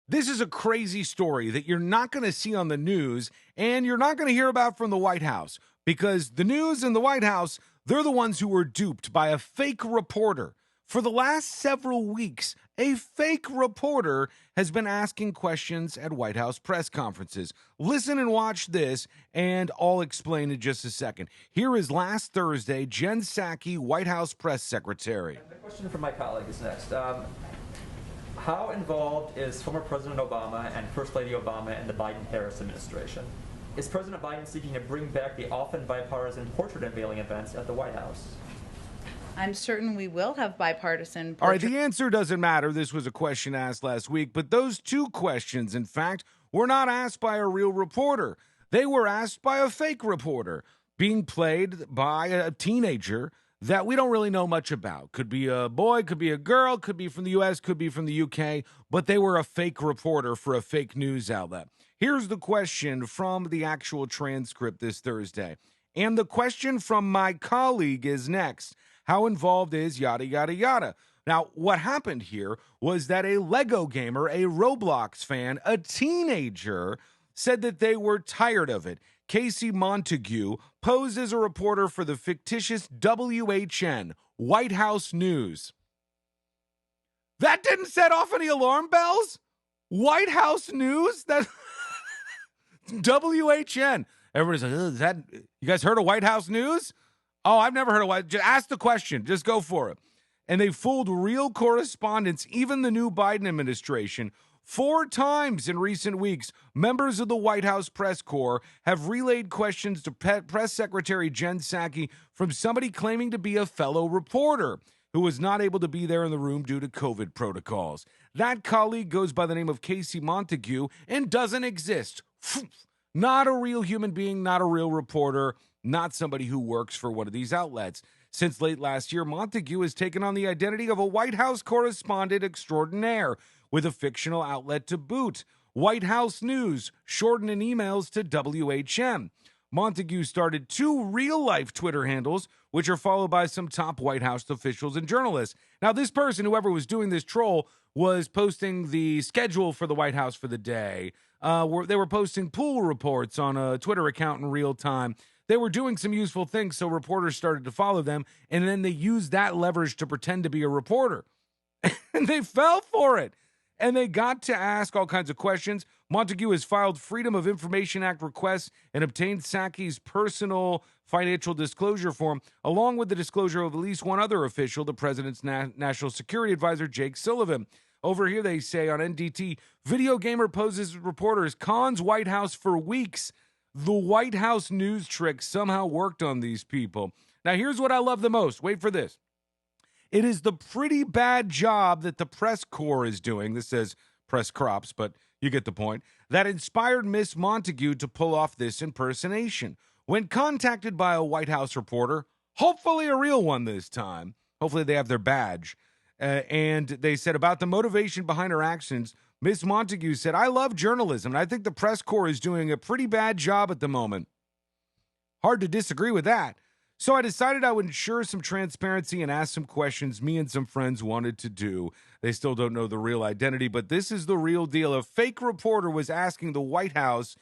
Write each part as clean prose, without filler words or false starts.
This is a crazy story that you're not going to see on the news and you're not going to hear about from the White House because the news and the White House, they're the ones who were duped by a fake reporter. For the last several weeks, a fake reporter has been asking questions at White House press conferences. Listen and watch this, and I'll explain in just a second. Here is last Thursday, Jen Psaki, White House press secretary. The question from my colleague is next. How involved is former President Obama and First Lady Obama in the Biden-Harris administration? Is President Biden seeking to bring back the often bipartisan portrait unveiling events at the White House? I'm certain we will have bipartisan portrait. All right, the answer doesn't matter. This was a question asked last week, but those two questions, in fact, were not asked by a real reporter. They were asked by a fake reporter being played by a teenager that we don't really know much about. Could be a boy, could be a girl, could be from the U.S., could be from the U.K., but they were a fake reporter for a fake news outlet. Here's the question from the actual transcript this Thursday. And the question from my colleague is next. How involved is yada, yada, yada? Now, what happened here was that a Lego gamer, a Roblox fan, a teenager, said that they were tired of it. Casey Montague posed as a reporter for the fictitious WHN, White House News. That didn't set off any alarm bells? White House News? That WHN. Everybody's like, is that, you guys heard of White House News? Oh, I've never heard of White. Just ask the question. Just go for it. And they fooled real correspondents, even the new Biden administration. 4 times in recent weeks, members of the White House press corps have relayed questions to Press Secretary Jen Psaki from somebody claiming to be a fellow reporter who was not able to be there in the room due to COVID protocols. That colleague goes by the name of Casey Montague and doesn't exist. Not a real human being, not a real reporter, not somebody who works for one of these outlets. Since late last year, Montague has taken on the identity of a White House correspondent extraordinaire with a fictional outlet to boot. White House News, shortened in emails to WHM. Montague started 2 real-life Twitter handles, which are followed by some top White House officials and journalists. Now, this person, whoever was doing this troll, was posting the schedule for the White House for the day. They were posting pool reports on a Twitter account in real time. They were doing some useful things, so reporters started to follow them, and then they used that leverage to pretend to be a reporter. And they fell for it. And they got to ask all kinds of questions. Montague has filed Freedom of Information Act requests and obtained Psaki's personal financial disclosure form, along with the disclosure of at least one other official, the president's national security advisor, Jake Sullivan. Over here, they say on NDT, video gamer poses reporters, cons White House for weeks. The White House news trick somehow worked on these people. Now, here's what I love the most. Wait for this. It is the pretty bad job that the press corps is doing. This says press crops, but you get the point. That inspired Miss Montague to pull off this impersonation. When contacted by a White House reporter, hopefully a real one this time, hopefully they have their badge, and they said about the motivation behind her actions, Miss Montague said, I love journalism, and I think the press corps is doing a pretty bad job at the moment. Hard to disagree with that. So I decided I would ensure some transparency and ask some questions me and some friends wanted to do. They still don't know the real identity, but this is the real deal. A fake reporter was asking the White House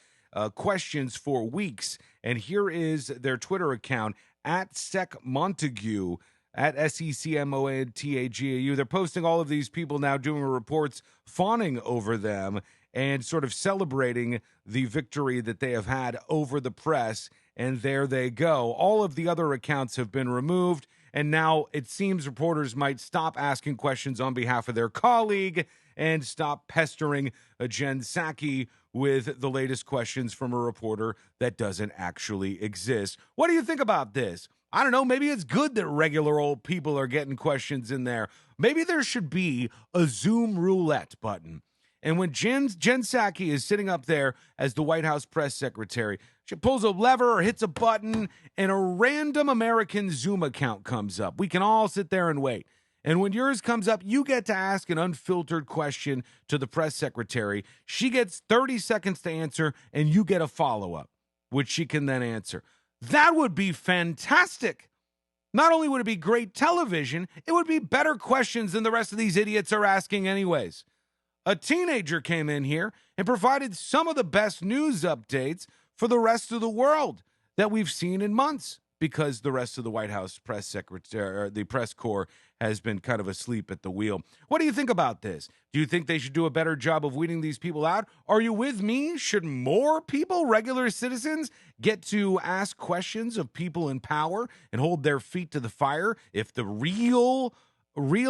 questions for weeks, and here is their Twitter account, at SecMontague, at SecMontagu. They're posting all of these people now doing reports, fawning over them, and sort of celebrating the victory that they have had over the press. And there they go. All of the other accounts have been removed. And now it seems reporters might stop asking questions on behalf of their colleague and stop pestering Jen Psaki with the latest questions from a reporter that doesn't actually exist. What do you think about this? I don't know. Maybe it's good that regular old people are getting questions in there. Maybe there should be a Zoom roulette button. And when Jen Psaki is sitting up there as the White House press secretary, she pulls a lever or hits a button, and a random American Zoom account comes up. We can all sit there and wait. And when yours comes up, you get to ask an unfiltered question to the press secretary. She gets 30 seconds to answer, and you get a follow-up, which she can then answer. That would be fantastic. Not only would it be great television, it would be better questions than the rest of these idiots are asking anyways. A teenager came in here and provided some of the best news updates for the rest of the world that we've seen in months, because the rest of the White House press secretary, or the press corps, has been kind of asleep at the wheel. What do you think about this? Do you think they should do a better job of weeding these people out? Are you with me? Should more people, regular citizens, get to ask questions of people in power and hold their feet to the fire if the real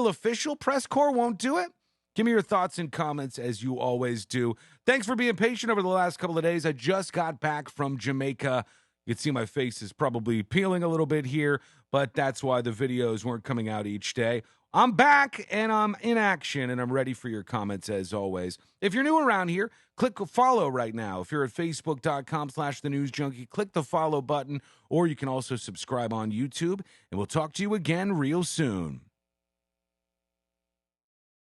official press corps won't do it? Give me your thoughts and comments, as you always do. Thanks for being patient over the last couple of days. I just got back from Jamaica. You can see my face is probably peeling a little bit here, but that's why the videos weren't coming out each day. I'm back, and I'm in action, and I'm ready for your comments, as always. If you're new around here, click follow right now. If you're at facebook.com/thenewsjunkie, click the follow button, or you can also subscribe on YouTube, and we'll talk to you again real soon.